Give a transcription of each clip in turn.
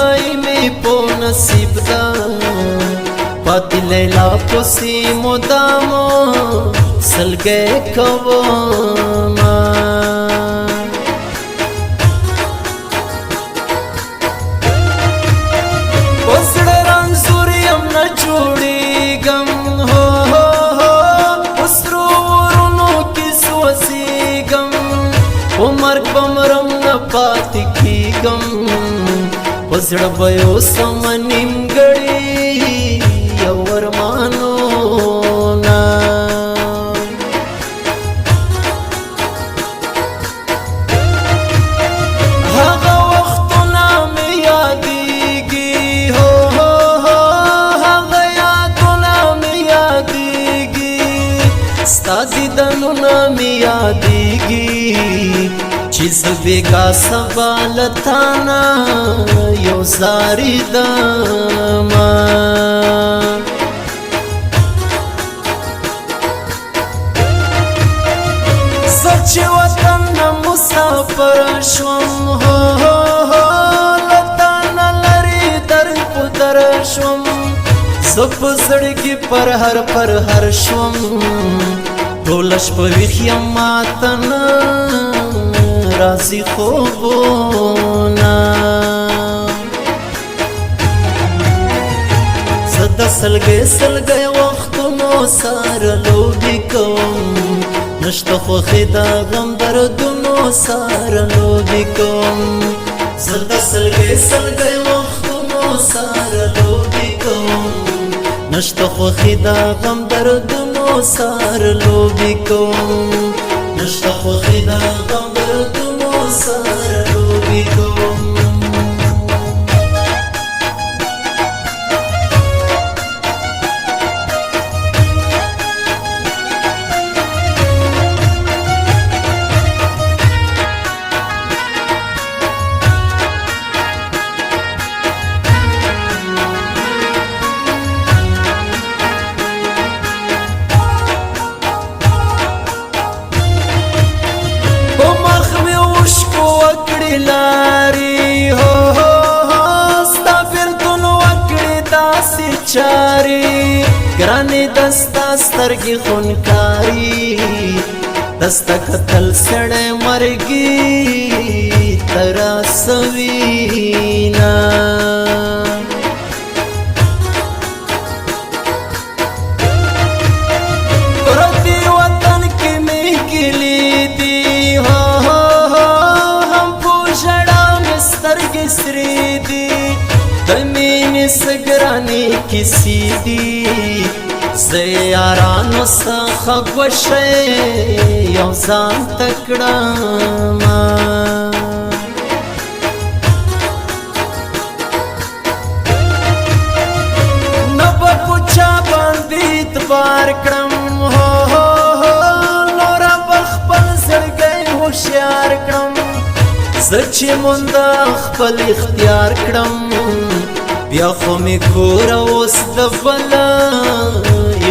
जुदाई में पो नसीब दा पाती लैला पोसी मुदामो सलगे कवो उमर बमरम न पाती की गम पसड़ बयो समनिम गड़ी यवर मानो ना हागा वक्त नाम यादीगी हो हागा याद नाम यादीगी स्तादी दनु नाम यादीगी चीज बेगा सवालताना यो जारी दमा सच वतन न मुसाफर शवम हो लताना लरी दर पुदर शवम सप सड़की पर हर शवम ढोलश पविखिया मातना राजी खोबोना सदा सल गए वक्त नो सार लोभी कौम नश्त खुदा गम दर्द नो सार लोभी कौम सदा सल गए वक्त नो सार लोभी कौम नश्त खुदा गम दर्द नो सार लोभी कौम नश्त खुदा गम दर्द सार लोभी कौम लारी हो स्ताफिर तुन वकड़ी दासी चारी ग्रानी दस्ता स्तरगी खुनकारी दस्ता कतल सड़े मरगी तरा सवीना प्रति वतन की मिली दी हो दमीन सगरानी किसी दी से यारानो सा खगवशे यौजान तकड़ा नब पुछा बंदीत बार क्रम हो नोरा बखपल सड़ गए होशियार क्रम सच्चे मुंदा खपल इख्तियार क्रम बिया खो में कोरा उस दबला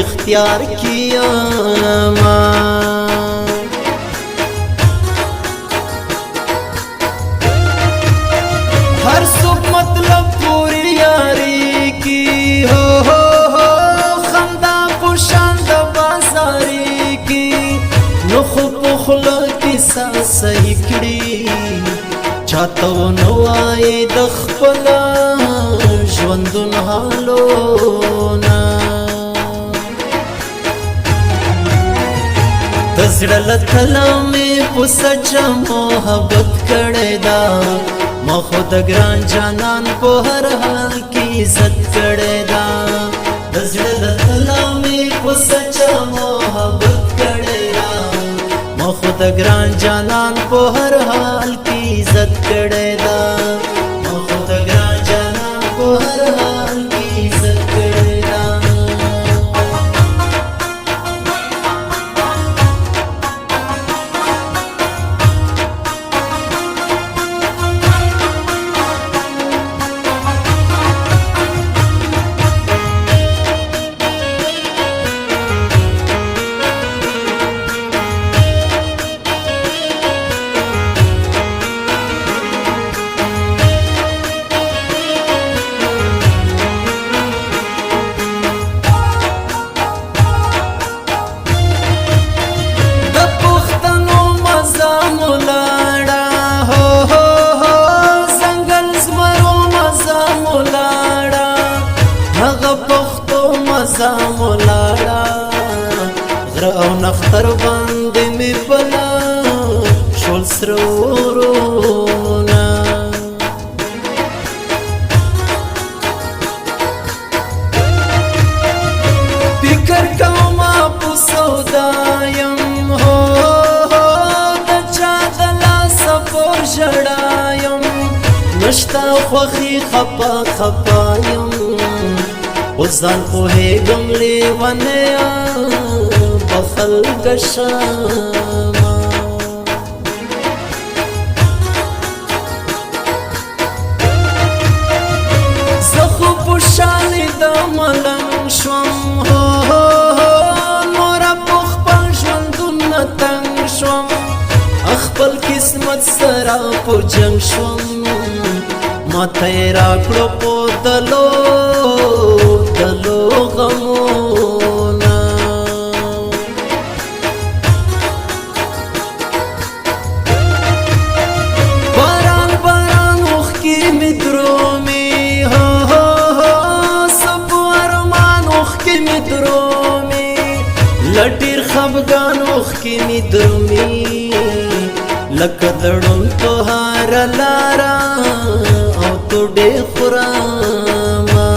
इख्तियार किया हर सुख मतलब पूरी यारी की हो खंदा पुशांद बाजारी की नुख पुखला की सही कड़ी चाहता वो नवाए दखपला ज्वंदुन हालोना तजड़ल थला में पुसचा मोहब्बत कड़ेदा मखुद ग्रान जानन को हर हाल की इज्जत कड़ेदा तजड़ल थला में पुसचा मोहब्बत कड़ेदा मखुद ग्रान जानन को हर हाल की इज्जत कड़ेदा मखुद ग्रान जानन को हर हाल की इज्जत कड़ेदा اختر باندې می بلا شول سرورونا فکر کوما په سودایم هو د چا د لاس پور ژړایم نشتا خوښي خپا خپایم اوس ځان پوهېږم لیونیا بخل گشاما زخو پوشالی دا ملنگ شوم نورا پخپل ژوندون تنگ شوم اخپل قسمت سرا پو جنگ شوم ما تیرا کړو په دلو دلو غمونا باران باران اوښکې مې درومي سبو ارمان اوښکې مې درومي له ډېر خفګان اوښکې مې درومي لکه د ړوند په هره لاره توډې خورما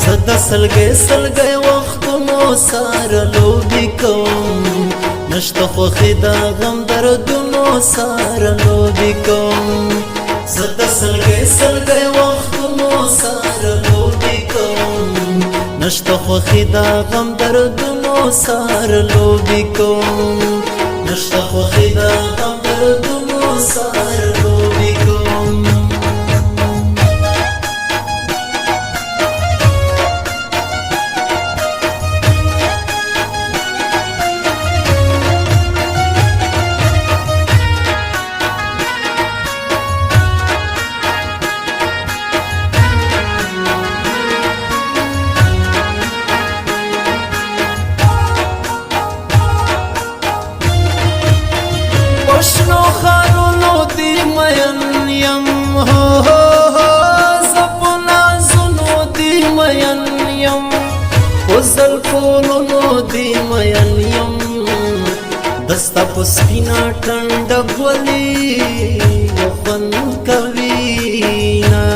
زه سلګۍ وختونو سره لوبې کوم نشته خوښي د غم دردونو سره لوبې کوم زه سلګۍ وختونو سره لوبې کوم نشته خوښي د غم دردونو سره لوبې کوم نشته خوښي د غم دردونو سره لوبې کوم شنو خارونو دی مین یم زپنا زنو دی مین یم وزل کولونو دی مین یم دستا پسپینا ټنډ ګولي وخن کوینا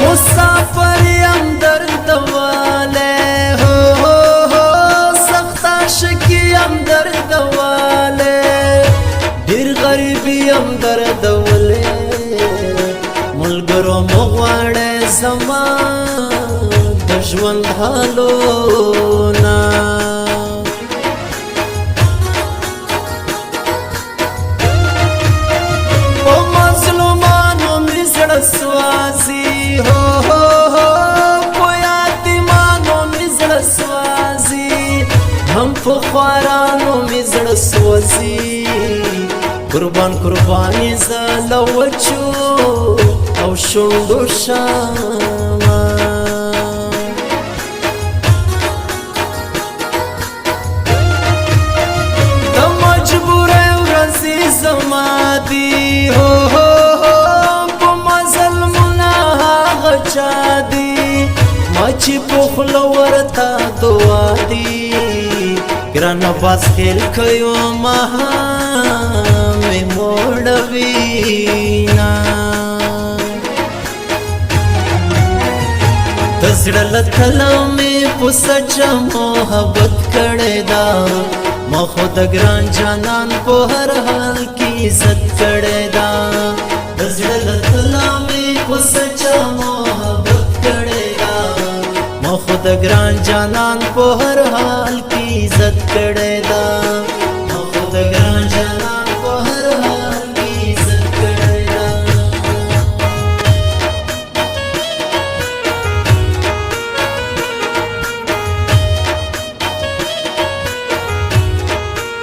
مسافر یم درد واله ډېر غریبي یم دردولې ملګرو مو غواړئ زما د ژوند حالونه په مظلومانو مې زړه سوازي په یتیمانو مې زړه سوازي هم په خوارانو مې زړه سوځي قربان قرباني زه له وچو او شونډو شمه د مجبورۍ ورځې زما دي په مظلمونه هغه چا دي ما چې په خوله ورته دعا دي ګرانه باز خیل کيو مې موړوينا د زړه له تله مې په سچه محبت کړې ده ما خو د ګران جانان په هر حال کې عزت کړې ده د زړه له تله مې په سچه محبت کړې ده ما خو د ګران جانان په هر حال کې عزت کړې